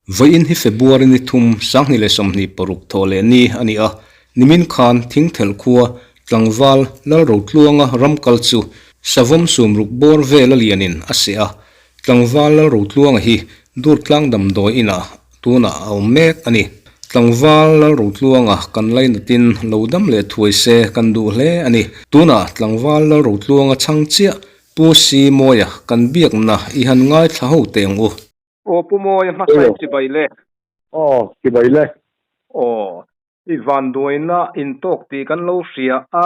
Vain hi February ni thum sang ni le som ni paruk thole ni ani a nimin khan thing thel khuwa tlangwal lal ro tluanga ram kalchu savom sum ruk bor vela lianin ase a tlangwal lal ro tluanga hi dur tlang dam doi ina tuna au mek ani tlangwal lal ro tluanga kan lain tin lodam le thuai se kan du hle ani tuna tlangwal lal ro tluanga changchia pu si moya kan biak na i han ngai thla ho teng u o pumo ya masai Hello. chi baile Cái bấy lệ. o i van doina in tok ti kan lo ria a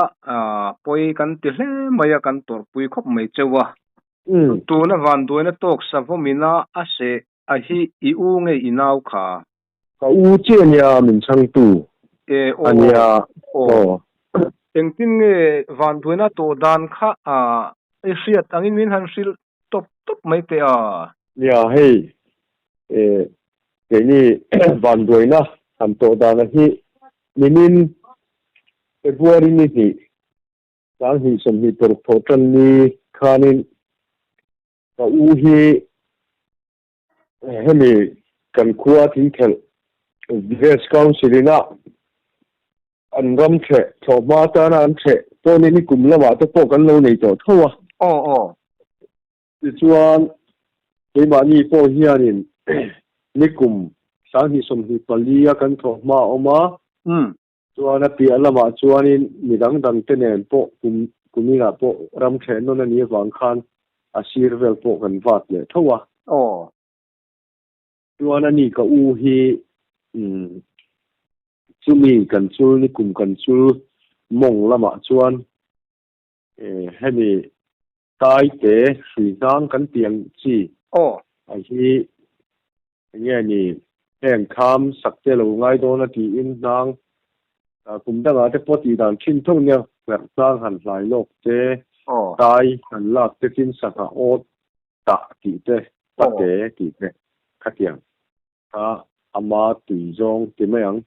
poi kan ti hle maya kan tor pui khop mai chewa Ừ. tu na van doina tok sa vomina ase a hi I u nge inau kha Có u chia nhà mình sang tù. e o Anh nhà. o engtin nge van doina to dan kha e riat angin min han sil top top mai te a Nhà hay. Ê. Cái này van đuôi na. Anh tổ đà là hi. Mình February ni hi. Đang hi sum hi tổ tổ chân ni. Khanin. Có u hi. Hay mi. Cần khua thính thel. Vice Council na. Anh râm trẻ. Thọ ma ta na anh trẻ. Tôi nên đi cùng là mà tôi bỏ cần lâu này cho thôi à. o Thì chuan. Cái mà ni po hianin. Nikum sang hi som hi palia kan tho ma oma chuana pi alama chuanin midang dang tenen po kumina po ram the no na ni wang khan asir vel po kan vat le thowa o chuana ni ka u hi chumi kan chul ni kum kan chul mong lama chuan hemi tai te sui dang kan tiang chi o ai hi nghe ni heng tham sak te lo ngai do na ti in dang kum da ga te po ti dan chin thong nya wer sang han lai lok te tai han lak te tin saka o ta ti te pa te ti te khatiang a ama ti zong ti mayang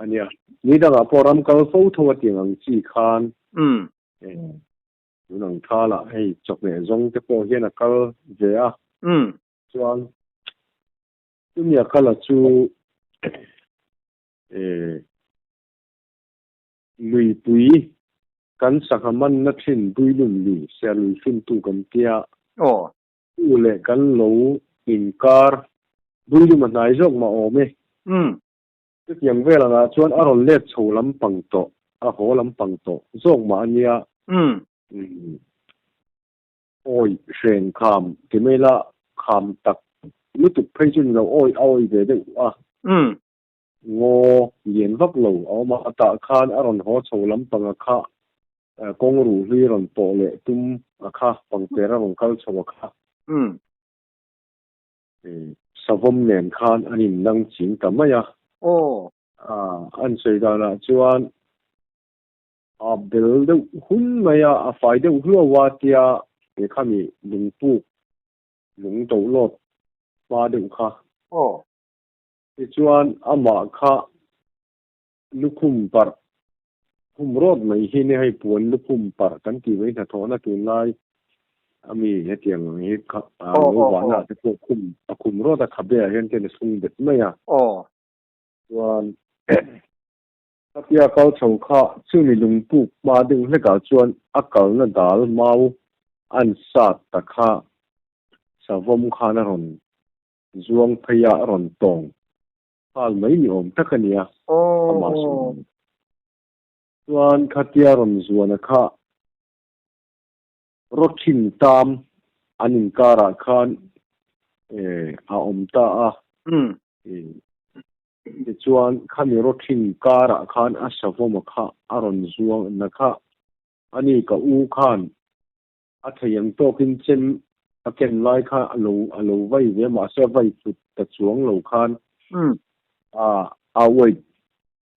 ania ni da ga poram kal fo tho ti ang chi khan nang thala hei chok ne zong te po hian a kal ve a chuan tumia kala chu lui pui kan sakaman na thin bui lum li sel fin tu kan tia u le kan lo in kar bui lum nai jok ma o me tik yang vela na chuan a ron let chho lam pang to a ho lam pang to jok ma ania oi shen kham kimela kham tak lutuk phei chun lo oi ve de a ngô yen vak lo oma ta khan aron ho chho lam panga kha kong ru hi ron po le tum kha pang tera ron kal chho kha savom nen khan anin nang ching tamaya an sei da na chuan a bel de hun maya a fai de hlo wa tia e khami lung pu lung to lot ba de kha ti chuan ama kha lukhum par khum rod mai hi ne hai puan lukhum par kan ti mai na thona tu lai ami he tiang hi kha lo wa na te ko khum rod a khabe a hen te ne sung det mai a chuan apia kal chho kha chu ni lung pu ma ding le ka chuan a kal na dal mau an sat ta kha savom khana ron zuang phaya ron tong al mai ni om takania ama su chuan khatia ron zuana kha rothin tam anin kara khan a om ta a chuan khami rothin kara khan a savom kha aron zuang na kha ani ka u khan a thayang to kin chen a ken lai kha alo vai ve ma se vai put ta chuang lo khan a wait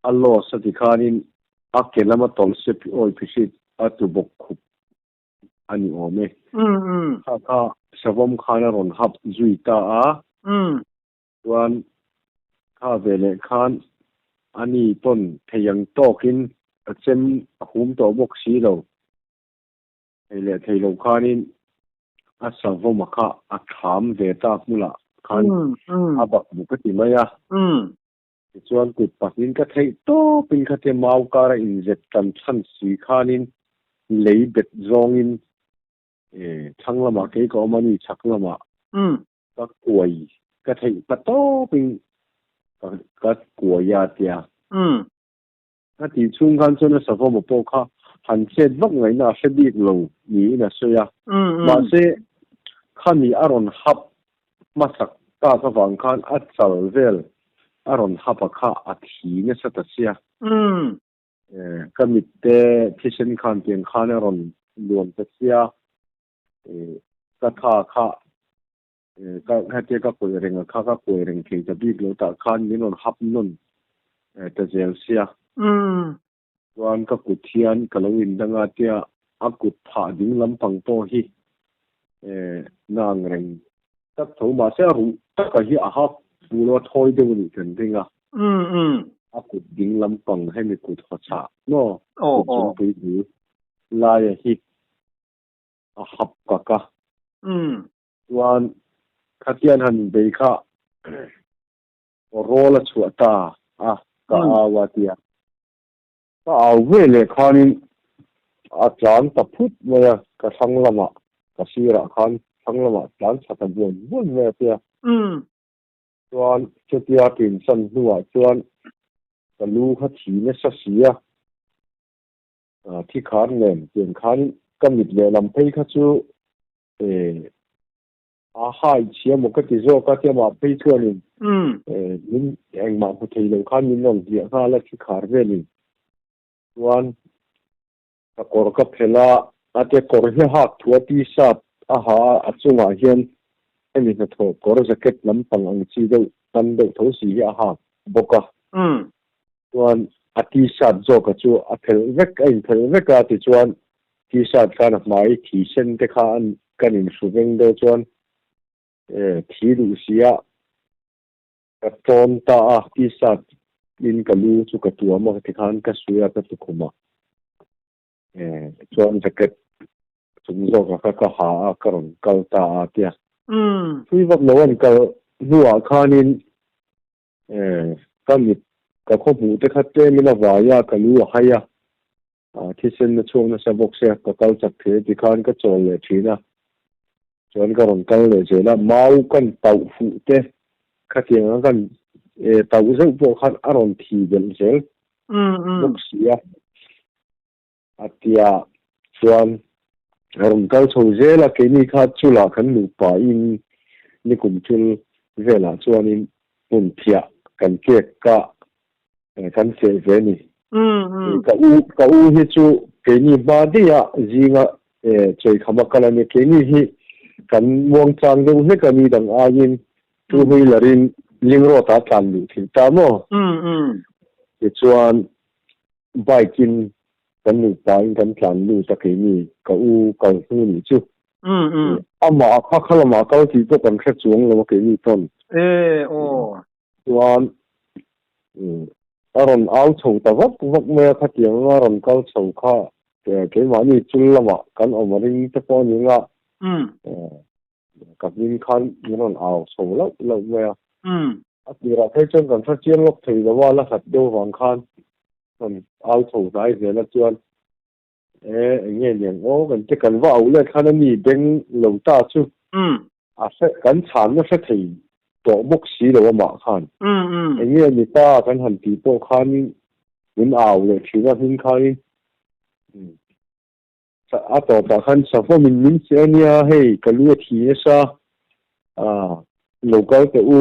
a lo sa ti khanin a kelama tol se pi oi phisi a tu bok khup ani ome kha savom khana ron hap zui ta a chuan kha vele khan ani ton thayang tokin a chen a hum to bok si lo ele thailo khanin a savom kha a tham ve ta mula khan abak bu ka ti maya chuan kut pahin ka thei to pin kha te mau kara inject kan chan si khanin lei bet zongin thanglama ke ko mani chaklama ka kuai ka thei pato pin ka kuaya tia ka ti chung khan chona savo mo po kha han che vak ngai na se bik lo ni na soya ma se khani aron hap masak ta ka wang khan achal vel aron hapa kha athi ne sata sia kamit te thisen khan tiang khan aron luan ta sia ka kha ka te ka ko renga ka ko reng ke ta bik lo ta khan ni non hap non ta zel sia wan ka kuthian kalawin danga tia akut pha ding lampang to hi nang reng tak tho ma se ru ta ka hi a ha pulo thoi de ni kan dinga akut ding lampang he mi kut ho cha no chung pui ni la ya hi a hap ka wan khatian han be kha rola chuata ka awatia ka awele khanin atlan ta phut moya ka sanglama ka sira khan sanglama tlan chata bun me tia chuan chutia tin san nuwa chuan ka lu kha thi ne sa sia thi khan nen tin khan kamit le lam phei kha chu hai chia một cái zo ka tia ma phei chuanin min eng ma pu thei lo khan min long dia kha la thi khar velin chuan ka kor ka phela ate kor he hak thua ti sap ha achunga hian emi na tho kor jacket lampang ang chi do tan do tho si ha boka chuan ati sat zo ka chu a phel vek ka ti chuan ti sat kana mai thi sen te kha an kanin suveng do chuan thi lu sia ka ton ta ti sat in ka lu chu ka tu ma ti khan ka suya ka tu khuma chuan jacket chung zo ka ha karon kal ta tia thui vak lo an kal nuwa khanin kamit ka kho bu te khatte mina waya ka lu haya thisen na chung na sabok se ka kal chak the ti khan ka chol le thina chuan karon kal le jela mau kan tau fu te khatiang kan tau zo po khan aron thi bel zel bok sia atia chuan ron kal chho zela ke ni kha chula khan nu pa in ni kum chul vela chuan in pun thia kan ke ka kan se ve ni ka u hi chu ke ni ba dia zinga choi khama kala ni ke ni hi kan muang chang do he ka ni dang a in tu hui larin lingro ta tlan lu thil ta mo ke chuan baikin kan nu pa in kan tlan lu ta ke ni ka u ka hu ni chu ama kha khala ma ka ti to kan kha chuang lo ke ni ton chuan aron au chho ta vak me kha tiang aron kal chho kha ke ma ni chul lama kan omaring te po ni nga ka bin khan ron au so lo me atira thai chen kan tha chiang lok thei da wala khat do wang khan kon au chho dai ze la chuan nge lian o kan te kan wa au le khan ni beng lo ta chu se kan chan na se thei to bok si lo ma khan nge ni ta kan han ti to khan min au le thina hin khan a to pa khan sa fo min se ania hei kalu thi sa local te u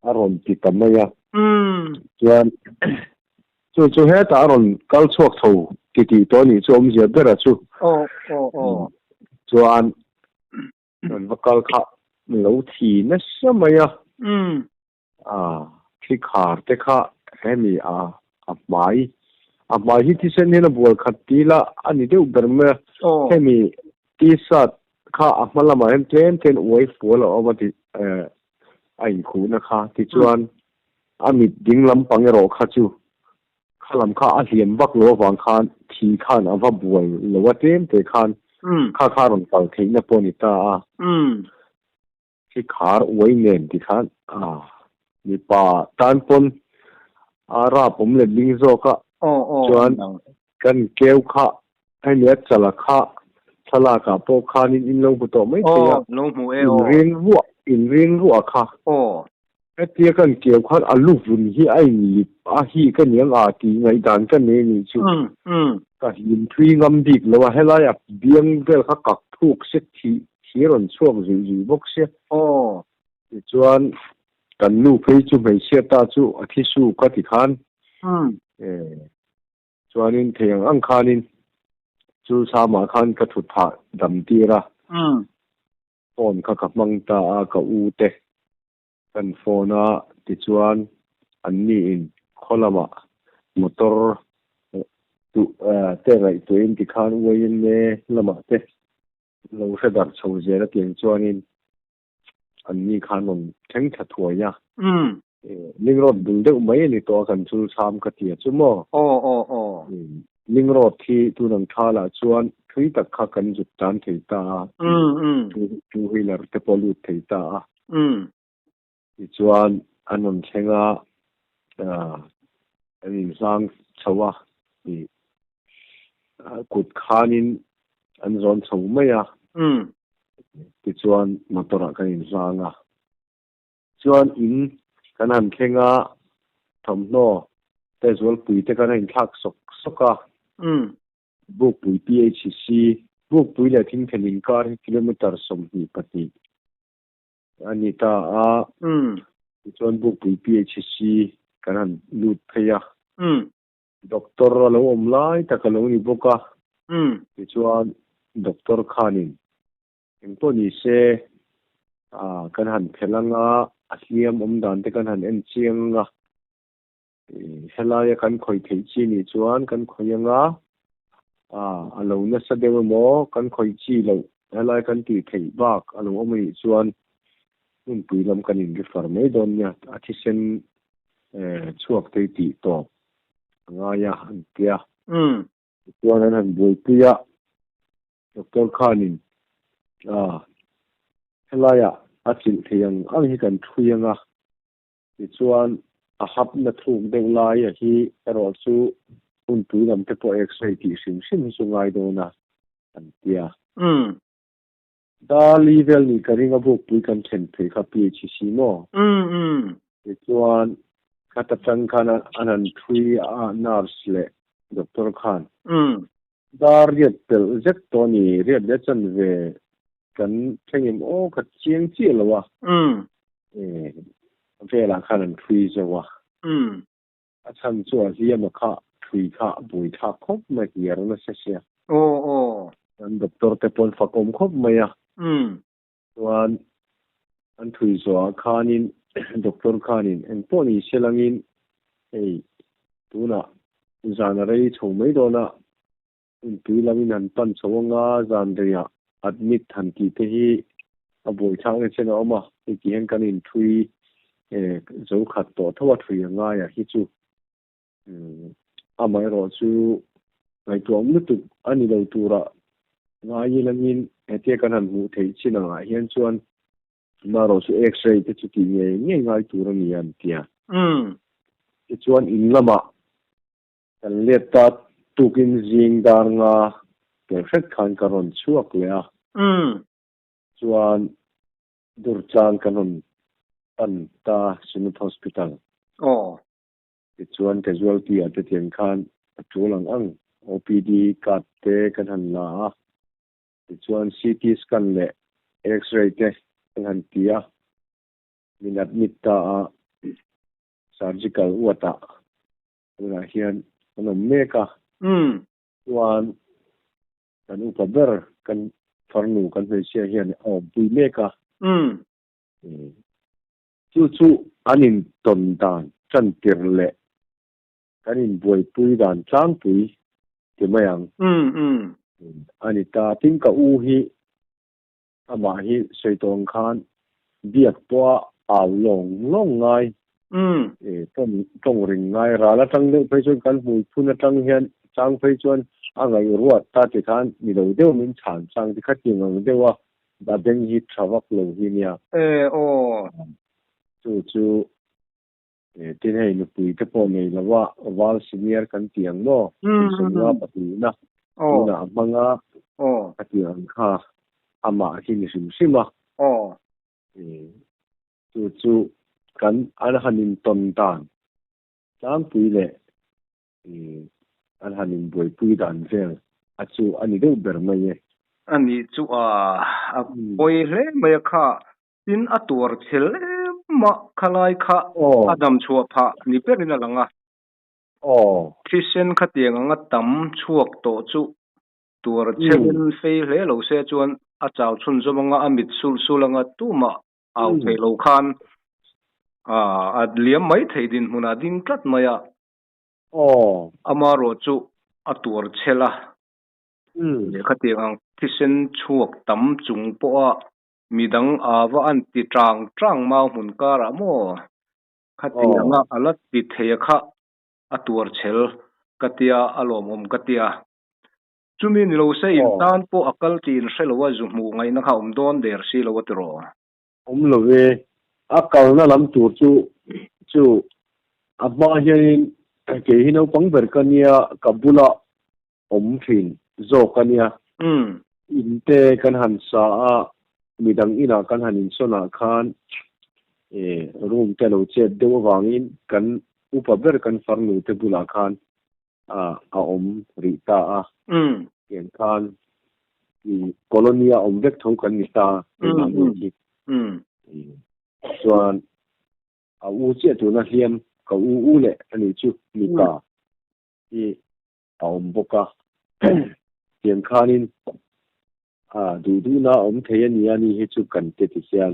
aron ti tamaya chuan chu he ta aron kal chuak tho ti to ni chom je bera chu chuan non vakal kha lo thi na samaya khi khar te kha hemi mai hi ti sen ne bol khatila ani de uberme hemi ti sat kha amala ma hem ten oi fola omati ai khu na kha ti chuan amit ding lam pangero kha chu khalam kha a hiam bak lo wang khan thi khan ava buai lo wa tem te khan kha ron pal thei na poni ta ที่ขาไว้เน้นที่ขันมีป่าตานปนอาราผมเล่นลิงโซก็จวนกันเกลียวข้าให้เนื้อจะละข้าทลากาโปคานินอินลงบุตรไม่เสียลงหูอินเรียงรัวข้าไอ้เตี้ยกันเกี่ยวข้าอาลูกฝุ่นที่ไอ้หนีฮีกันยังตีไงด่านกันเนี่ยนี่ชูก็ยินทวีงำดิกแล้วว่าให้ไล่เบี้ยงเวลข้ากักทุกเสียที่รอนช่วงอยู่บกเสียจวนกันลูกไปจูไม่เสียตาจูที่สู้ก็ที่ขันจวนนี้เทียงอังคานินจูสามาขันก็ถุดผ่าดำตีระฝนข้ากับมังตากับอูเตกันฝนติจวนอันนี้อินคนละมามอเตอร์เตะไรตัวอินที่ขันวัยเน่ละมาเตะเราเสด็จชาวเจริญเตียงจวนนี้อันนี้ขันมันแข็งถัดหัวยาลิงรถดูเด็กไม่ในตัวกันจูสามกติจุโมลิงรถที่ตุนังท่าละชวนคุยตักขักันจุดจานเถิดาจูฮิลาร์เตปอลูเถิดาชวนอันนั้นเชงอันนี้สังชาวะกุดขานินอันร้อนชาวไม่ชวนมาตระกันอินสังชวนอินกันหันเชงทำโน่แต่ส่วนปุ๋ยแต่กันหันทักสกบุกปุ๋ย PHC บุกปุ๋ยเลยทิ้งแผ่นดินการกิโลเมตรสมหีปฏิอันนี้ตาจวนบุกปุ๋ย PHC กันหันลูดพยาด็อกเตอร์เราอมไล่แต่กันลงนี่บุกจวนด็อกเตอร์ขานินเห็นตัวนี้เสกันหันเพลังอาเซียมอมดันแต่กันหันเอ็นเชียงเฮลายกันคอยเที่จีนี่จวนกันคอยยังเราเนี่ยแสดงว่าหมอกันคอยจีเราเฮลายกันตีเที่บักเราเอาไม่จวนนุ่นปุยลำกันอินที่ฟาร์มไม่โดนเนี่ยอาทิเซนช่วงที่ตีตอบง่ายหันเตียจวนนั้นบุยเตียดรคานินเฮลายอาทิตย์ที่ยังอันนี้กันทุยยังจวนฮับนัดถูกเดวลายที่รอสู้อุ่นตุยลำเทปเอ็กซ์ไอทีซิมสุงไงโดนะอันเดียดาลีเวลนี่กันยังบุกตุยกันเช่นเพย์กับพีเอชซีโน่จวนขัดจังกันอันนั้นทุยนาร์สเล่ดรคานดาเรียดเปิลเจ็ดตัวนี้เรียดเด็ดจันเวกันเช่นโอ้ขัดเชียงจีแล้ววะเวลาขันทรีจะว่าอาจารย์ชัวเสียมาข้าทรีข้าบุยท่าครบไม่เกี่ยวนะเสียอันด็อกเตอร์เตปอนฝักอมครบไหมส่วนอันทรีชัวข้านินด็อกเตอร์ข้านินอันพวกนี้เชลังอินตัวน่ะจานอะไรชงไม่โดนอันตัวลังอินอันตันชงงาจานเรียอัดมิดทันทีที่บุยท่าเนี่ยเช่นเอามาอีกอย่างกันอินทรีจะขัดต่อทว่าถุยง่ายที่จูไม่รอจูในตัวมุตุอันนี้เราตัวละง่ายลังอินเทียกันหันหูเทียชินังเห็นชวนมารอจูเอ็กซ์เรย์ที่จุดนี้ง่ายตัวนี้อันเทียชวนอินละมาแต่เลือดตัดตุกินจิงดาร์งาเกิดขึ้นขันการนชัวกเลยชวนดูร์จางกันนอันตาชินุทฮอสพิทอลจวนแคจูอัลตี้อาจจะเทียงคันจูลังอัง OPD กัดเตกันหันลาจวน CT สแกนเล่ X-ray เตกันหันเตียมินัดมิตตา surgical วัตตาเราเห็นอันเมกะจวนกันอุปเบอร์กันฟังนูกันไปเชียเห็นบุยเมกะจู่อันนี้ต้นด่านจันทิร์เล่อันนี้บวยปุยด่านจ้างปุยที่ไม่ยังอันนี้ตาทิ้งกับอูฮีอามาฮีใส่ตรงคานเบียดตัวเอาลงง่ายต้องริงง่ายราละจังเลยไปจนกันบุยพูนจังเห็นจังไปจนอะไรรัวตาที่คานมีเราเดียวมันฉานจังที่ขัดยังเดียวว่า da beng hi trawak lo hi nia chu tin hei nu pui te po nei lawa wal senior kan tiang mo sunga pati na na manga atiang kha ama hi ni sima chu kan an hanin ton dan tang pui le an hanin boi pui dan vel achu ani do ber mai ani chu poi hle mai kha tin atur thil ma khalai kha adam chua pha ni perina langa Christian khatiang anga tam chuak to chu tur chen fei hle lo se chuan a chaw chun zomanga amit sul sulanga tuma au thei lo khan liam mai theidin huna ding tlat maya amaro chu atur chela khatiang Christian chuak tam chung po a midang awa an ti trang mau hun kara mo khatianga alat ti theya kha atur chel katia alom katia chumi ni lo se in tan po akal tin hrelowa zumu ngai na kha don der si lo watro lo ve akal na lam tur chu abba hian ke hino pangber kania kabula thin zo kania inte kan han sa a midang ina kan hanin sona khan room te lo che de wangin kan upaber kan farnu te bula khan a rita a yen khan colonia vek thong kan ni ta chuan a u che tu na hiam ka u le ani chu ni ka boka yen khanin du na thei ani ani he chu kan te ti hian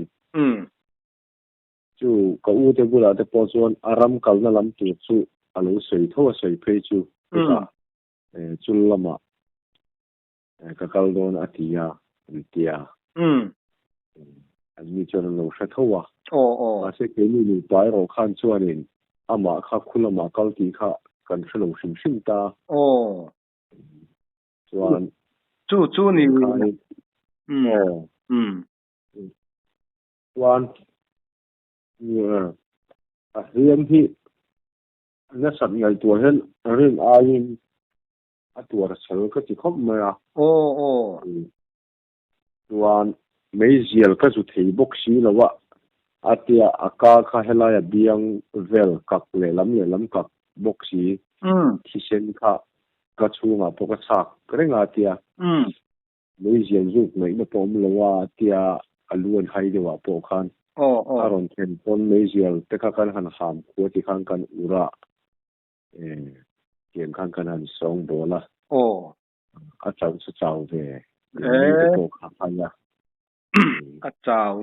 chu ka u te bula te po chuan aram kal na lam tu chu alo soi tho soi phei chu chul lama ka kal don atia tia ani chon lo sha thowa a se ke ni pai ro khan chuanin ama kha khulama kal ti kha kan thlo sim ta chuan chu ni chuan a hiam hi na sat ngai tu hen rin ain atur sel ka ti khop ma chuan mei zial ka chu thei bok si lawa atia aka kha helaya biang vel kak le lam kak bok si thisen kha ka chunga po ka chak krenga tia mei zial zu mai na pom lawa tia aluan hai dewa po khan aron then pon mei zial te kha kan han ham ko ti khan kan ura kian khan kan han song bola a chau ve ko kha ya a chau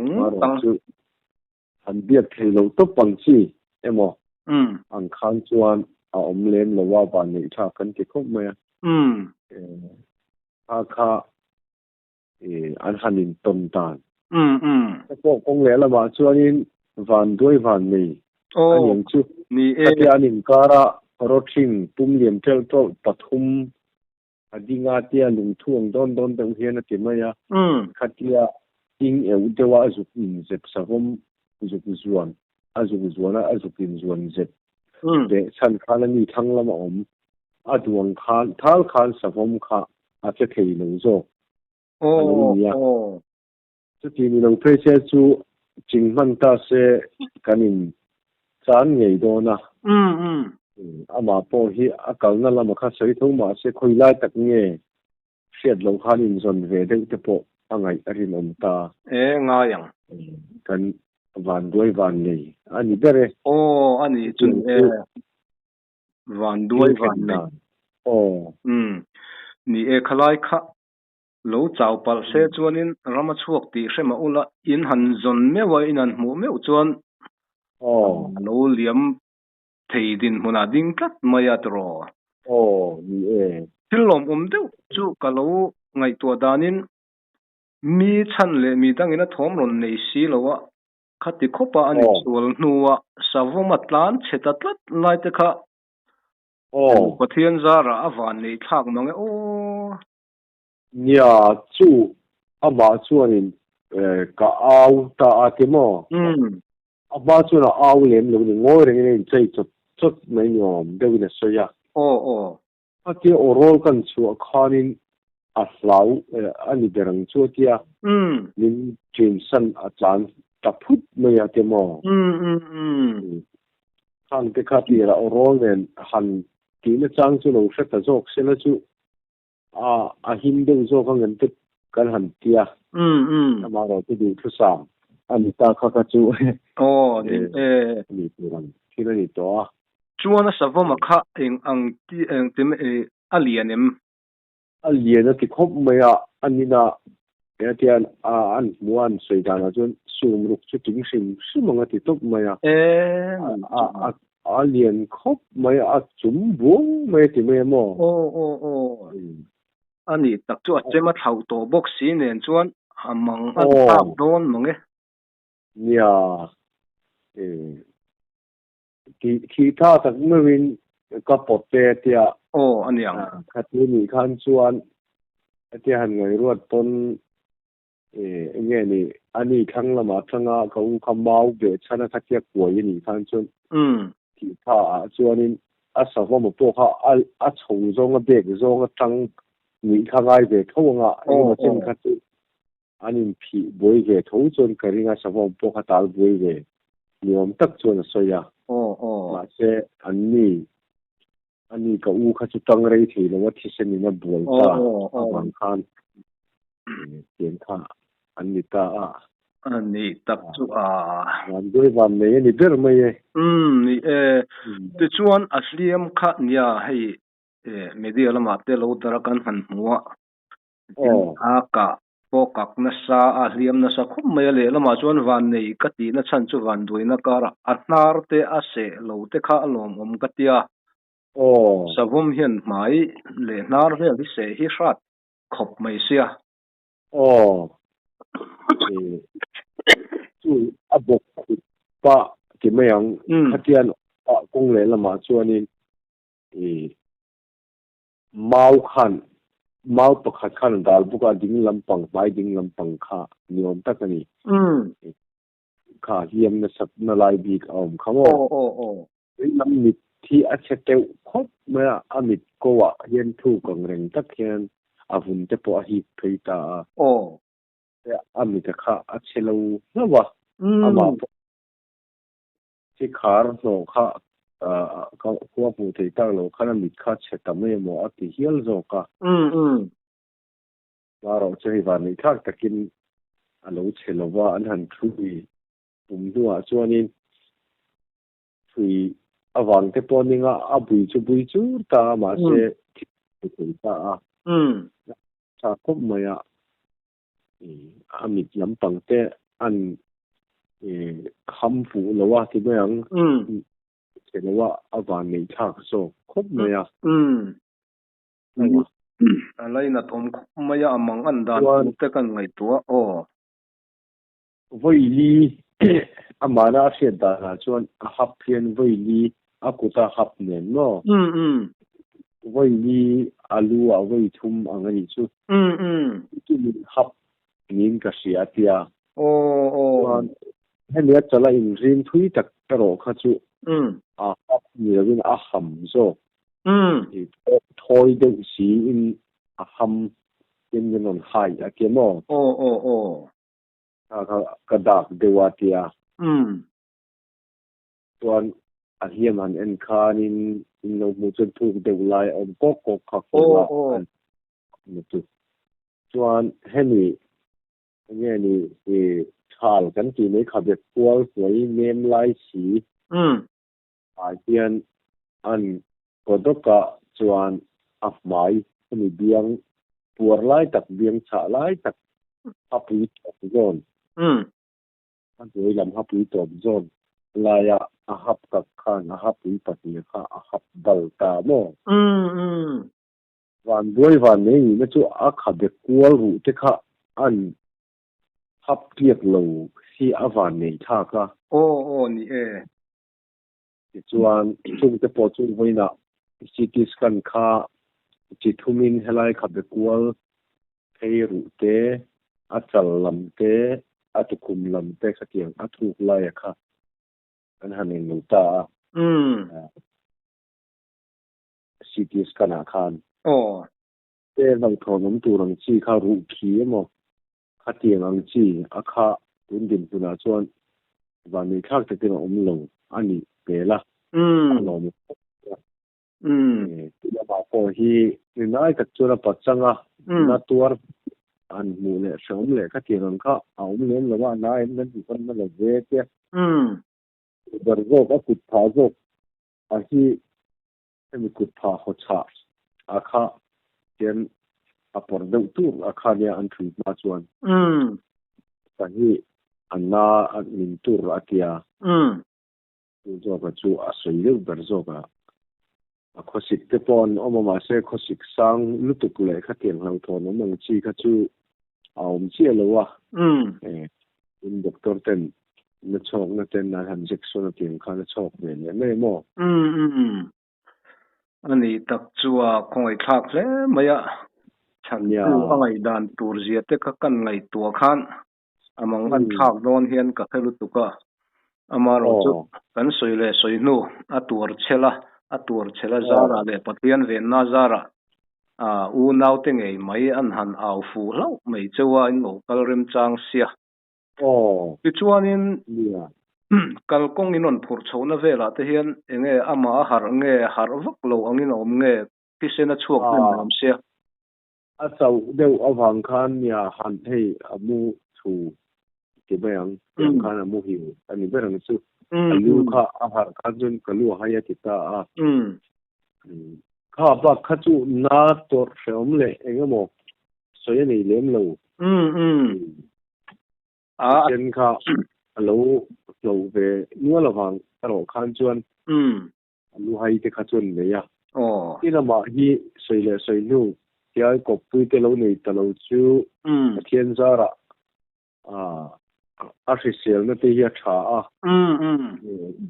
han biat thei lo to pang chi emo ang khan chuan a len lawa ba nei tha kan ti khop ma kha an hanin tom tan ko kong le la ba chuanin van doi van nei anh chu ni anin kara rothin tum liam tel to pathum adinga tia lung thuang don dang hian ati maya khatia ing dewa azuk in zep savom zuk zuan azuk in zuan zep de san khan ni thang lama aduang khan thal khan savom kha ache thei lo zo chu ti ni lo phe che chu jingman ta se kanin chan ngei do na ama po hi akal na lama kha sei tho ma se khoilai tak nge shet lo khan in zon ve de te po angai arin ta nga yang kan van doi van nei ani bere ani chun van doi van nei ni khalai kha lo chau pal se chuanin rama chuak ti hrema ula in han zon mewa in an mu meu chuan lo liam theidin huna ding tlat maya tro ni tilom deuh chu kalo ngai to danin mi chan le mi dangina thom ron nei si lowa khati khopa ani chul nuwa savoma tlan cheta tlat lai te kha pathian zara awan nei thak mange nia chu ama chuanin ka au ta atimo aba chu na au lem lu ni ngoi reng ni chei chot mai nyom de win so ya ati orol kan chu khanin a slau ani derang chu tia nin chin san a chan ta phut mai atimo han te kha ti ra orol nen han ti na chang chu lo sha ta jok se la chu a him de zo ka ngan te kan han tia mà rồi cái điều thứ sáu anh ta có cái chú đi làm khi nó đi đó chú nó sao mà khác anh tìm alien nó thì không mấy anh na cái tiền anh muốn xây ra nó cho sum lúc cho chính sinh sự mà thì tốt mấy alien không mấy chúng buông mấy thì mấy mò anh đi tập cho chế mà thầu tổ bốc xí nên chuan mong anh tao đón mong ấy khi ta thật mới win có bột tê tia anh yang khát ni khan chuan tia han người ruột tôn nghe ni anh đi khăng là mà khăng không không bao về chana khát tia của ni khan chuan khi ta chuan sao mà một bộ ha chồng rong bẹt rong trăng ni khăng ai về thâu nhưng mà trên khát anh phi bồi về thâu chuan cái gì sao mà một bộ ha tal bồi về niệm tắc chuan soi ya mà sẽ anh cái u khát tăng rây thì nó thì sẽ nên bồi ta bằng khan tiền kha anh ta anh tập cho làm đôi van này anh biết mấy thì chuan asliam kha nia hay media lama te lo tara kan han muwa ka pokak na sa asliam na sa khum mai le lama chuan van nei ka ti na chan chu van duina kara atnar te ase lo te kha lom om ka tia savum hian mai le nar ve li se hi hrat khop mai sia chu abok pa ki mayang khatian kong le lama chuanin mau pakhat khan dal buka ding lampang bai ding lampang kha niom takani kha hiam na sap na lai bik om khamo lam mit thi acheteu khop ma amit kowa hian thu kong reng tak hian avun te po hi pheita amit kha achelo lawa ama chi khar no kha ka ko pu te ta lo khana mit kha che tamai mo ati hial zo ka maro che van ni thak takin alo chelo wa an han thui duwa chuanin thui awang te poninga abui chu ta ma se ta cha ko maya amit lampang te an kham fu lo wa ti bang chelo wa awan nei thak so khop maya alai na thom maya amang an dan te kan ngai tua voi li amana se da na chuan a hap phian voi li akuta hap nen no voi li alu a voi thum angani chu tu hap nin ka sia tia henia chala in rin thui tak ro kha chu a hap ni rin a ham zo thoi de si in a ham in non hai a kemo ka dak de wa tia tuan a hiam an khan in no mu chen thu de lai on ko kha ko ni tu tuan heni nghe ni thal kan ti nei kha be kwal sei nem lai si a hian an kodoka chuan af mai ni biang puar lai tak biang cha lai tak apui top zone an doi lam hapui top zone laya a hap ka khan a hapui pati kha a hap dal ta mo van doi van nei na chu a kha be kwal ru te kha an hap tiek lo si avan nei tha ka ni chuan chung te po chung hoina CT scan kha chi thumin helai kha be kwal thei ru te chal lam te atukum lam te khatiang athuk lai kha an hanin nu ta CT scan khan te bang thonam turang chi kha ru khi mo khatiang ang chi akha tundin puna chuan vani khak te tin lo ani pela lom tila ba ko hi ninai ka chura pachanga na tuar an mu le shom le ka tiang kha aum lem lawa na em nan di kon na le ve te dar zo ka kut tha zo a hi em kut tha ho cha akha ken apor deu tu akha ne an thu ma chuan ta hi anna an min tur atia zo ka chu a soi le dar zo ka a khosik te pon omama se khosik sang lutuk le kha tiang hang thon mong chi kha chu aum chi lowa in doctor ten na chok na ten na han injection na tiang kha na chok ne me mo ani tak chuwa khoi thak hle maya chan tu angai dan tur zia te ka kan ngai tua khan amang an thak don hian ka khelu tuka amaro chu kan soile soinu atur chela zara le pathian ve na zara u nau te ngei mai an han au fu lo mei chewa in lo kal rem chang sia ti chuanin kalkong in on phur chhona vela te hian enge ama har nge har vak lo angin om nge kisena chuak nam sia a chau deu awang khan ya han thei amu thu ke bayang khan amu hi ani berang chu alu kha a har khan jun kalu haya kita a kha ba kha chu na tor shom le engamo soya nei lem lo chen kha alo lo ve nuwa lawang aro khan chuan alu hai te kha chun le ya ina ma hi soile soinu ya ko pui te lo nei ta lo chu thian zara official na te ya tha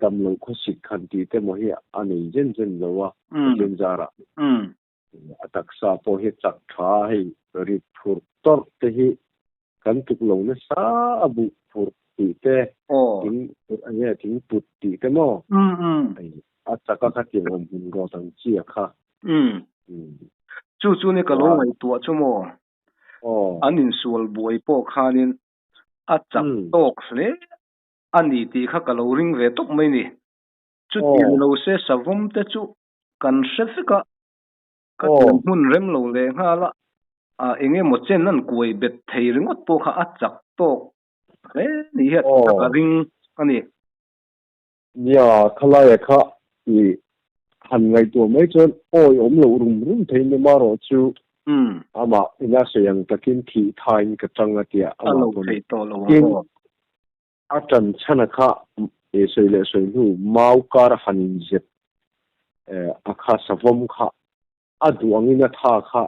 dam lo kho sik khan ti te mo hi ani jen lo wa thian zara atak sa po hi chak tha hi ri phur tor te hi kan tuk lo na sa abu phur ti te ting put ti te mo a chaka kha ti om hun ro tang chi kha chu ne ka lo ngai tua chu mo anin sual buai po khanin a chak tok hle ani ti kha ka lo ring ve tok mai ni chu ti lo se savom te chu kan shefika ka hun rem lo le nga la enge mo chen nan kuai bet thei ringot po kha a chak tok hle ni het ka ring ani ya khala ya kha i han ngai to mai chon oi om lo rum thei ne maro chu ama ina se yang takin thi thain ka changa tia ama thei to lo atan chana kha e soile soinu mau kar hanin jet akha savom kha aduangina tha kha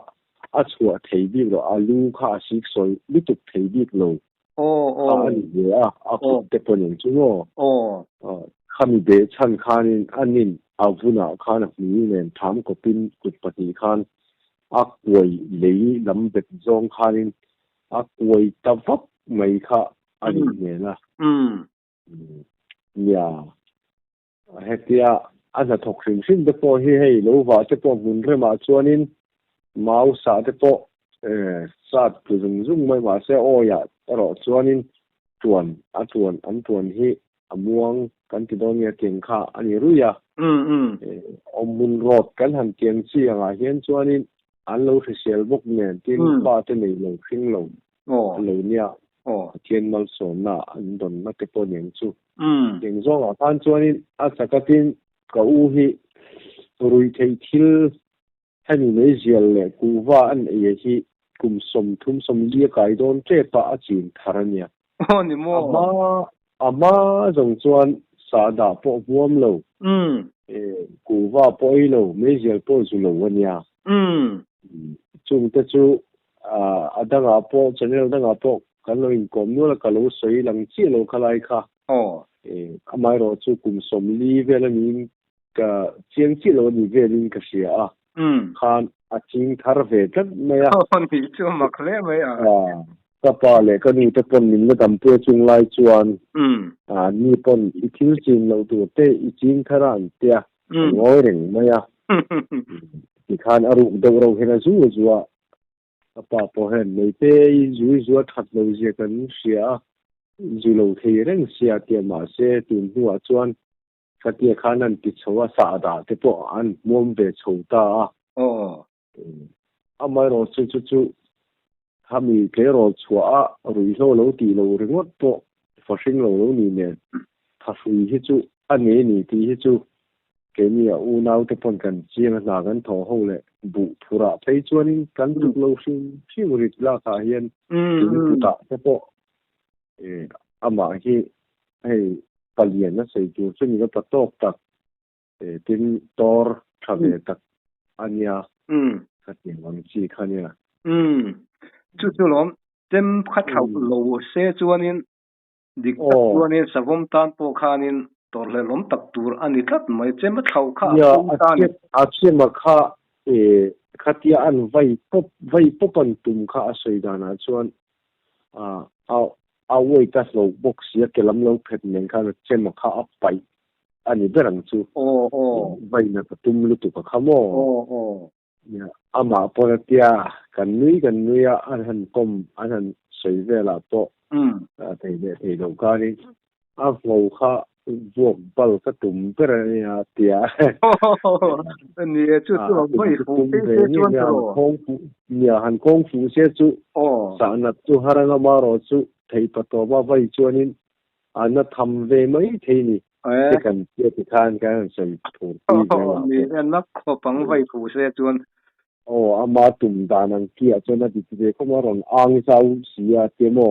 achua thei bi lo alu kha sik soi lutuk thei bi lo ani ya aku te ponin chuno khami de chan khanin anin avuna khana ni nen tham ko pin kut pati khan akwai lei lam bet zong khanin akwai tawap mai kha ani ne la ya hetia ana thokrim sin de po hi hei lo wa te po mun re ma chuanin mau sa te po sat tu zung mai ma se o ya ro chuanin tuan an tuan hi amuang kan ti don ya teng kha ani ru ya omun rot kan han tiang chi anga hian chuanin an lo hrisel bok nen tin ba te nei lo khing lo lo nia thian mal so na an don na te po nen chu teng zo a tan chuanin a sakatin ka u hi rui thei thil hani nei zial le kuwa an e hi kum som thum som lia kai don te pa a chin tharania ni mo ama zong chuan sa da po buam lo kuwa poi lo nei zial po zu lo wania chung te chu adanga po channel danga po kan lo in kom no la ka lo soi lang chi lo khalai kha amai ro chu kum som li velamin ka chiang chi lo ni velin ka sia khan a ching thar ve tat maya ni chu makhle maya ka pa le ka ni te pon min na tam pe chung lai chuan ni pon I thil chin lo tu te I chin khara an tia ngoi reng maya ti khan aru do ro hena zu zuwa ka pa po hen nei te zu zu that lo je kan sia zu lo thei reng sia tia ma se tin huwa chuan ka tia khan an ti chowa sa da te po an mom be chota amai ro chu chu chu hami ke ro chua rui lo ti lo ringot po fashing lo ni ne thasui hi chu ani ni ti hi chu ke ni a u nau te pon kan chiang na kan tho ho le bu phura phei chuanin kan du lo sin rit la ka hian tu ta te po ama hi hei palian na sei chu chu ni ka tok tak tin tor thave tak ania ka tin wang chi khania chu lom tem khat thau lo se chuanin dik chuanin savom tan po khanin tor le lom tak tur ani tlat mai chem thau kha tan a che ma kha khatia an vai pop an tum kha asoi dana chuan a wei ka lo box ya kelam lo phet men kha chem kha a pai ani berang chu vai na tum lu tu ka khamo ya ama poratia kan nui a an kom an sei vela to thei lo ka ni a flo kha vuok bal ka tum pera ya tia ni chu vai fu se chuan ro nia han kong fu se chu sa na chu haranga ma ro chu thei pa to ba vai chuanin ana tham ve mai thei ni kan ti khan kan sei thur ni nak kho pang vai fu se chuan ama tum danang kia chona di te ko maron ang sau sia temo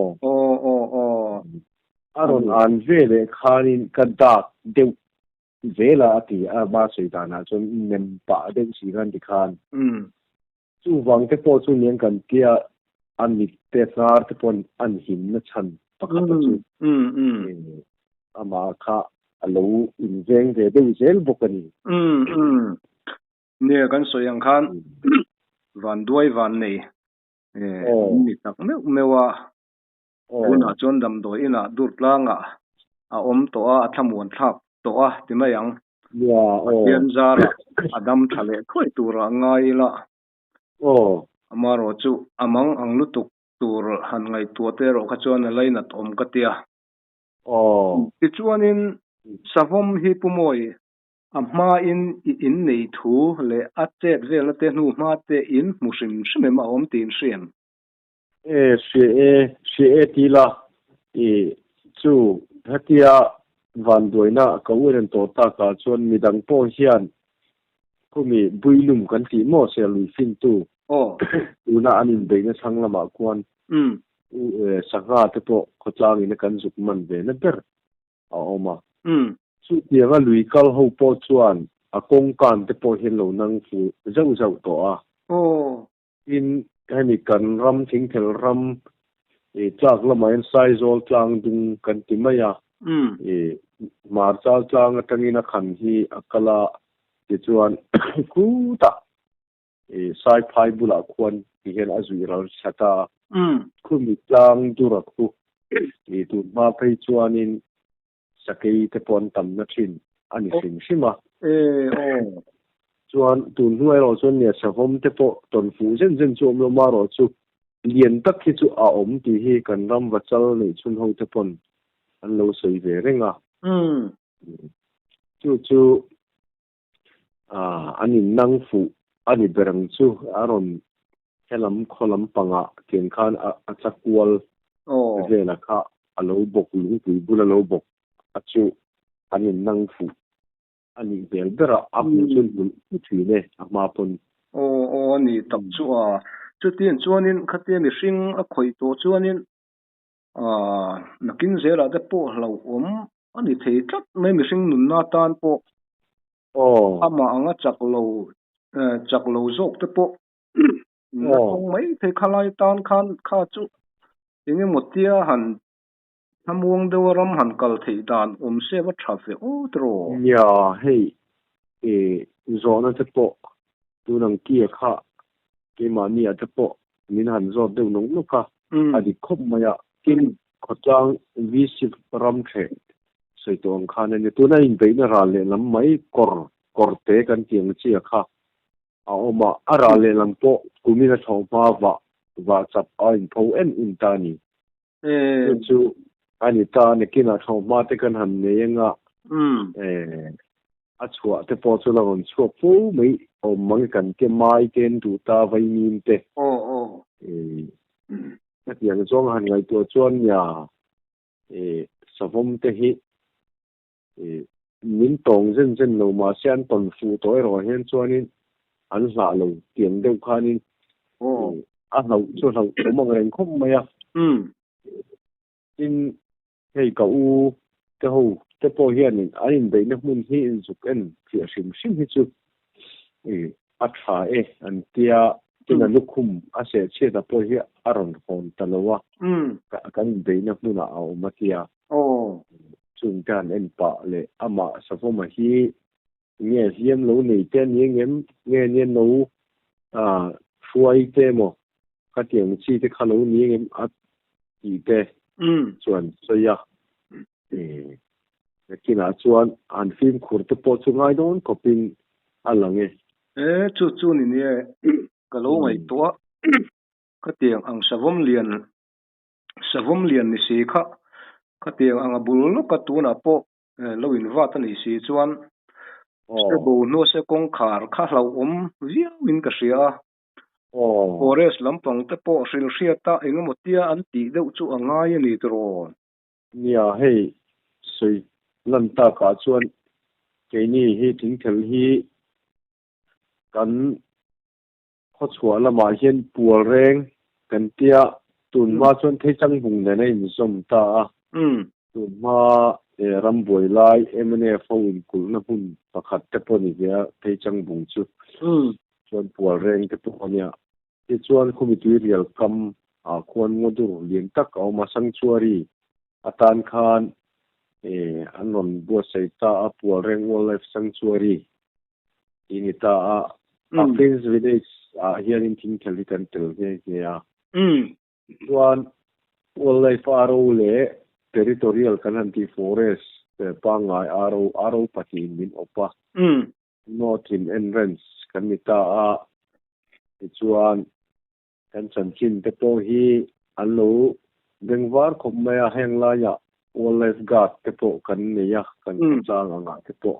aron an vele khanin kadak de vela ati ba sei dana chon nem pa de si ran di khan chu wang te po chu nian kan kia an ni te sar te pon an hin na chan pakhat chu ama kha alo in veng de zel bokani ne kan soyang khan van duai van nei ni tak mewa una chon dam do ina dur tlanga a om to a thamun thak to a timayang pian zara adam thale khoi tura ngai la amaro chu amang ang lutuk tur han ngai tu te ro kha chon leina tom ka tia ti chuanin savom hi pumoi amma in nei thu le a chet vela te nu ma te in musim shme ma om tin shem she tila chu hatia van doina ka uren to ta ka chon midang po hian kumi builum kan ti mo se lui fin tu una anin beina sanglama kwan sanga te po khotlang in kan zuk man ve na ber a oma chu tianga lui kal ho po chuan a kong kan te po hin lo nang fu zau to a in hani kan ram thing thel ram tlak lama in sai zol tlang dung kan ti maya mar chal tlang atangina khan hi akala ti chuan ku ta sai phai bula khwan ti hen azui ral chata khumi tlang dura khu tu ma phei chuanin sakei te pon tam na thin ani sim sima chuan tun huai ro chuan ne savom te po ton fu zen chu lo ma ro chu lien tak hi chu a om ti hi kan ram wa chal nei chun ho te pon an lo sei ve renga chu anin nang fu ani berang chu aron helam kholam panga ken khan a chakwal vela kha alo bok lung pui bula lo bok achu anin nang fu ani bel bera apun chun bul thine ama pon ni tak chu chu tin chuanin khate mi hring a khoi to chuanin nakin zela te po hlo om ani thei tlat mai mi hring nun na tan po ama anga chaklo zok te po không mấy thei khalai tan khan kha chu inge motia han hamuang de ram han kal thei dan se wa traffic tro ya hey zona te po tu nang kia kha ke mania te po min han zo de nong lu ka adi khop maya kin khotang visip ram the sei tong khan ani tuna in beina ra le lam mai kor te kan tiang chi kha a oma ara le lam po kumina thoma wa chap a in pho en in ta ni chu ani ta ne kina thoma te kan han ne nga a chua te po chu la on chua pu mai o mang kan ke mai ken tu ta vai nin te cái tiếng trong hàng ngày tôi chọn nhà savom te hi min tong zen zen lo ma sian ton fu tối rồi hen chuanin an la lo tiếng deuh khanin a lo chu lo mo ngren khom mai a in hei ka u te ho te po hian in be na mun hi in zuk en fi sim sim hi chu a tha an tia tina lukhum a se che da po hi aron hon talowa ka kan be na mun a au matia chung kan en pa le ama safoma hi nghe hiếm lâu này tên những em nghe nhiên lâu xuôi thế mà cái tiếng chỉ thì khá lâu những em gì thế chuẩn xây à khi nào chuẩn anh phim khurt po chung ai đó có pin anh nghe chu chu ni nè cái lâu ngày tua cái tiếng ang savom liền ni si kha cái tiếng ang bul nó cái tu na po lâu in vắt ni si chuan se bo no se kong khar kha hlau viau in ka ria forest lampang te po sil ria ta enga motia an ti deuh chu angai ani tron nia hei sei lan ta ka chuan ke ni hi thing thel hi kan kho chua lama hian pual reng kan tia tun ma chuan thei chang bung ne nei som ta tun ma ram boi lai emne phone kul na hun pakhat te poni ya thei chang bung chu chuan pual reng te ponia ti chuan committee rial kam a khon ngodur lien tak au ma sanctuary atan khan anon bo sei ta a pual reng wildlife sanctuary inita a Prince Village here in King Kelvitan tel ya chuan wildlife aro le territorial kananti forest pangai aro pati min opa northern entrance kanita a chuan kan chanchin te to hi allo bengwar khomya hengla ya wildlife guard te po kan ne ya kan chang anga te po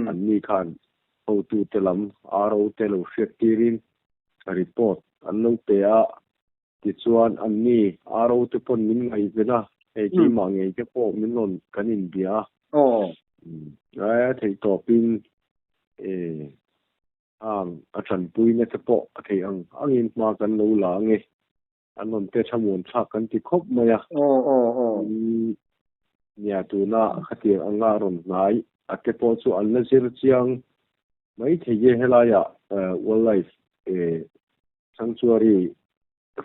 an ni khan ho tu te lam aro te lo shetirin report allo te a ti chuan an ni aro te pon min ngai vena ki ma ngai te po min non kan in bia thei to pin a chan pui na te po thei angin ma kan lo la nge anon te thamun tha kan ti khop maya nia tu na khati anga ron nai ate po chu an la zir chiang mai thei ye helaya wildlife sanctuary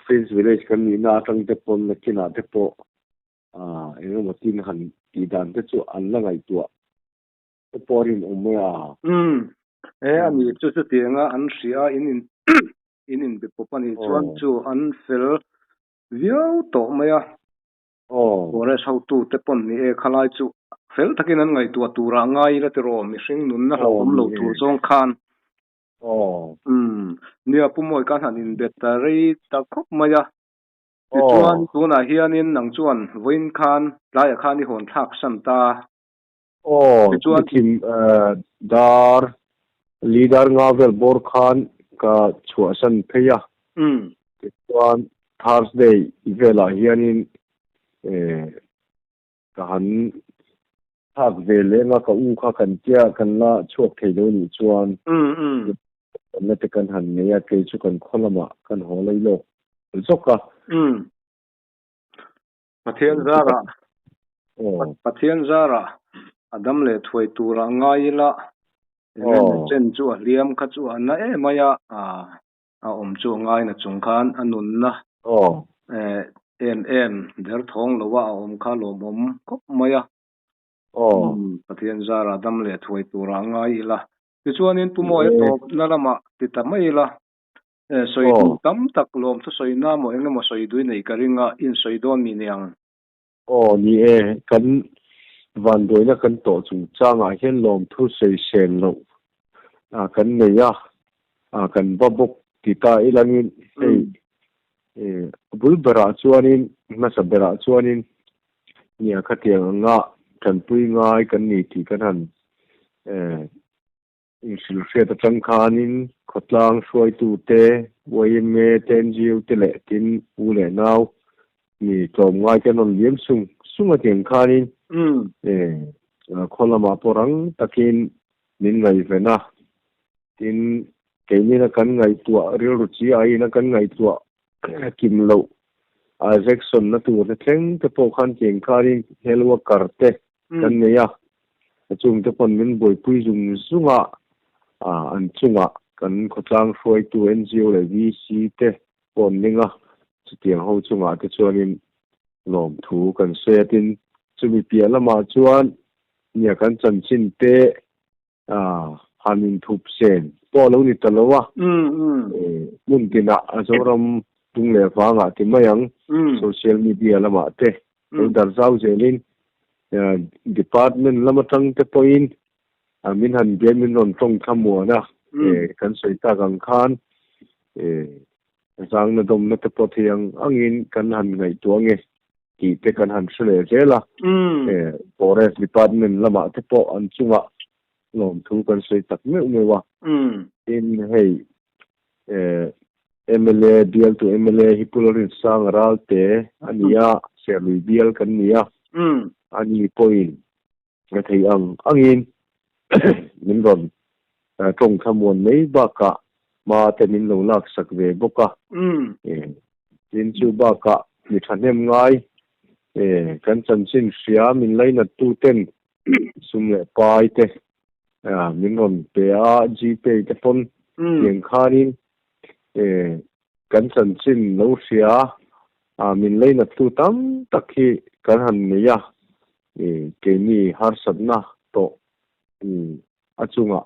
Prince Village kan ni na tang te pon na kina te po eno matin han ti dan te chu an la ngai tua te porin umya ani chu tianga an ria in be popani chuan chu an fel viau to maya forest how tu te pon ni khalai chu fel takin an ngai tua tura ngai la te ro mi hring nun na lo tu chong khan nia pumoi kan hanin battery ta khop maya chuan tuna hianin nang chuan voin khan lai khan ni hon thak san ta chuan thim dar leader ngavel bor khan ka chua san pheya chuan Thursday vela hianin ka han thak vele nga ka u kha kan tia kan la chuak thei lo ni chuan na te kan han ne ya ke chu kan kholama kan ho lei lo zoka pathian zara adam le thoi tura ngai la chen chu liam kha chu na maya a om chu ngai na chung khan anun na em der thong lo wa om kha lo mom kop maya pathian zara adam le thoi tura ngai la ti chuan in pumo to na lama ti ta mai la soi du tam tak lom thu soi na mo eng mo soi du nei ka ringa in soi don mi niang ni kan van doi na kan to chung changa hian lom thu sei sen lo kan nei kan babok kita ilangin bul bara chuanin masa bara chuanin nia khatiang nga kan pui ngai kan ni ti kan han in silse ta changkhanin khotlang suai tu te wayme tenjiu te le tin u le naw ni tom ngai kan on liam sunga tiang khanin kholama porang takin nin ngai vena tin keini na kan ngai tua ril ru chi ai na kan ngai tua kim lo Jackson na tu na thleng te po khan tiang khanin helwa karte kan neya chung te pon min boi pui jung sunga an chunga kan khotlang suai tu NGO le VC te pon ninga chutiang ho chunga te chuanin lom thu kan setin chumi pia lama chuan nia kan chanchin te hanin thup sen po lo ni talowa mun tina azoram tung le wanga ti mayang social media lama te dar zau zelin department lama tang te point min han be min non tong thamwa na kan soi ta gang khan zang na dom na te po thiang angin kan han ngai tuange ki te kan han shle zela forest department lama te po an chunga lom thu kan soi tak me wa in hey MLA deal to MLA hipulorin sang ralte ania serui deal kan nia ani point nga thei angin min ron trong thamon nei ba ka ma te min lo lak sak ve boka tin chu ba ka mi thanem ngai kan chan sin sia min laina tu ten sum le pai te min ron pe a gp te pon yang khanin kan chan sin lo sia min laina tu tam takhi kan han neya ke ni har sabna to achunga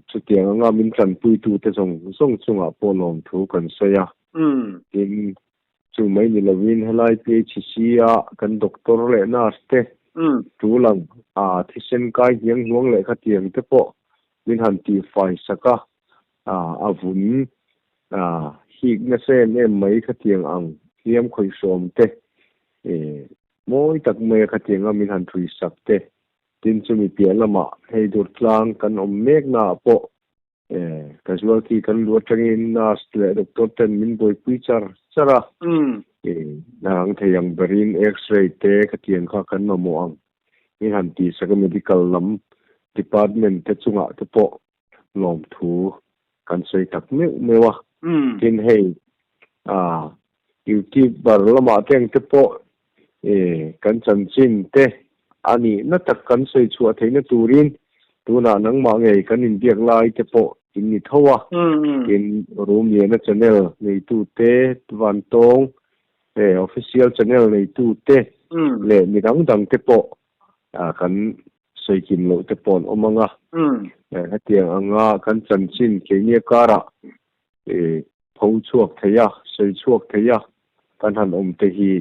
chutiang nga min chan pui tu te song chunga polom thu kan saya tin chu mai ni lovin helai PhD kan doctor le nurse te tu lang thisen kai hiang nuang le khatiang te po min han ti fai saka avun hi na sen em mai khatiang ang hiam khoi som te moi tak me khatiang min han thui sak te tin chumi pia lama hei dur tlang kan om mek na po casualty kan lu tangin nurse le doctor ten min boi pui chara nang theyang berin x-ray te khatiang kha kan no mo ang ni han ti saka medical lam department te chunga te po lom thu kan sei tak me wa tin hei YouTube bar lama teng te po kan chan chin te ani na tak kan sei chua theina turin tuna nang ma ngei kan in biak lai te po in ni thowa in room ye na channel nei tu te van tong official channel nei tu te le mi dang te po kan sei kin lo te pon omanga hatiang anga kan chan chin ke ni kara phou chuak theya sei chuak theya kan han om te hi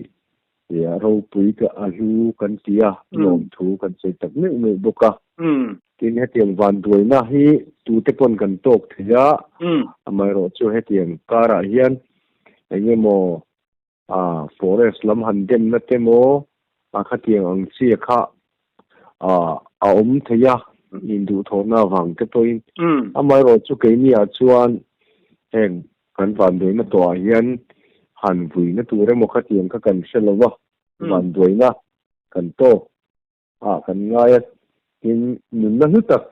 ro pui ka alu kan tia lom thu kan sei tak me boka tin hetiang van duai na hi tu te pon kan tok theya amai ro chu hetiang kara hian engemo forest lam han dem na te mo khatiang ang chi kha om theya indu thona wang te toin amai ro chu ke ni a chuan heng kan van duai na to hian han vui na tu re mo khatiang ka kan selawa van duai na kan to kan ngai in nun na hutak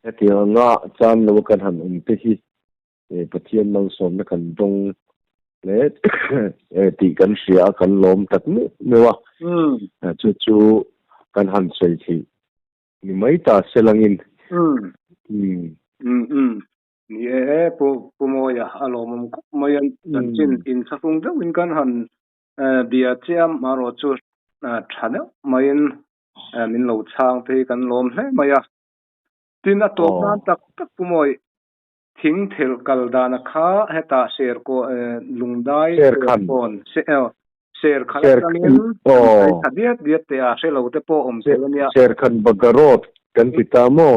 hetiang nga chan lo kan han te hi pathian nang som na kan dong le ti kan sia kan lom tak me wa chu kan han sei thi ni mai ta selangin ni po mo ya alom mayan chin in safung da win kan han bia chiam maro chu thana mayan min lo chang the kan lom hle maya tin a to na tak po mo thing thel kaldana kha heta ser ko lungdai ser khan kon ser khan tangin thadiat diat te a selo te po selania ser khan bagarot kan pitamo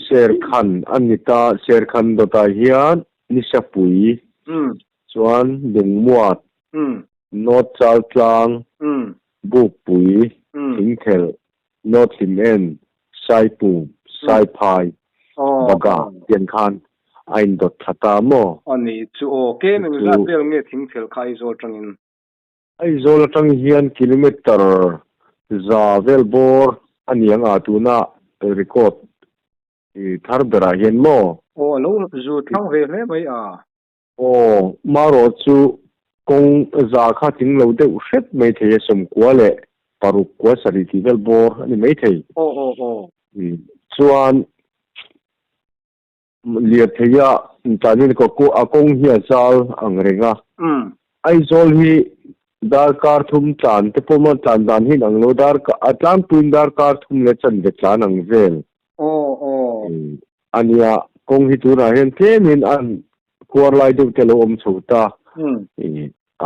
ser khan anita ser khan dota hian nisapui chuan lungmuat not chal tlang buk pui thing thel not limen sai pu sai phai baga tian khan ain dot thata mo ani chu o ke nang la tel nge thing thel khai zo tangin ai zo la tang hian kilometer za vel bor aniang atuna record thar bera hian mo lo zu thang ve le mai a maro chu kong za kha ting lo de ushet mai the som kwa le paruk kwa sari ti vel bor ani mai thei chuan liat theya tanin ko akong hi chal angrenga ai zol hi dar kar thum tan te poma tan dan hi ang lo dar ka atlang tuin dar kar thum le chan de tlan ang vel ania kong hi tu na hen the min an kuar lai de te lo om chuta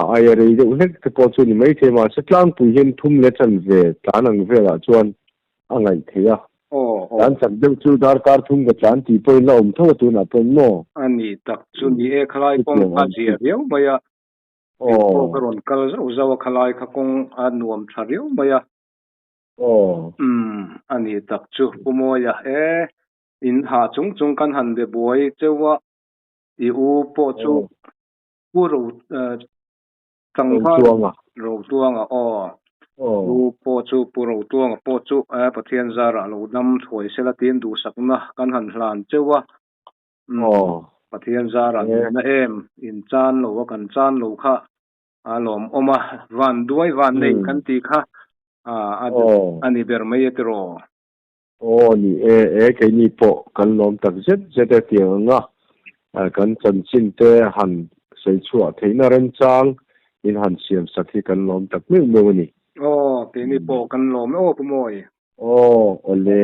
ai re de unek te po chu ni mai the ma satlang pu hen thum le chan ve tlan ang vel a chuan angai theya dan chan de chu dar kar thum ga chan ti poi la om tho tu na pon mo ani tak chu ni e khlai kong ka ji riau maya karon kal zo khalai kha kong anuam thariu maya ani tak chu pumoya in ha chung chung kan han de boy chewa I u po chu puro tangha ro tuanga u po chu puro tuanga po chu pathian zara lo dam thoi sela tin du sakna kan han hlan chewa pathian zara na in chan lo kan chan lo kha alom oma van duai van nei kan ti kha ani ber mai etro ni ke ni po kan lom tak zet tianga kan chan chin te han sei chua theina ren chang in han siam sakhi kan lom tak me ni te ni po kan lom pumoi ole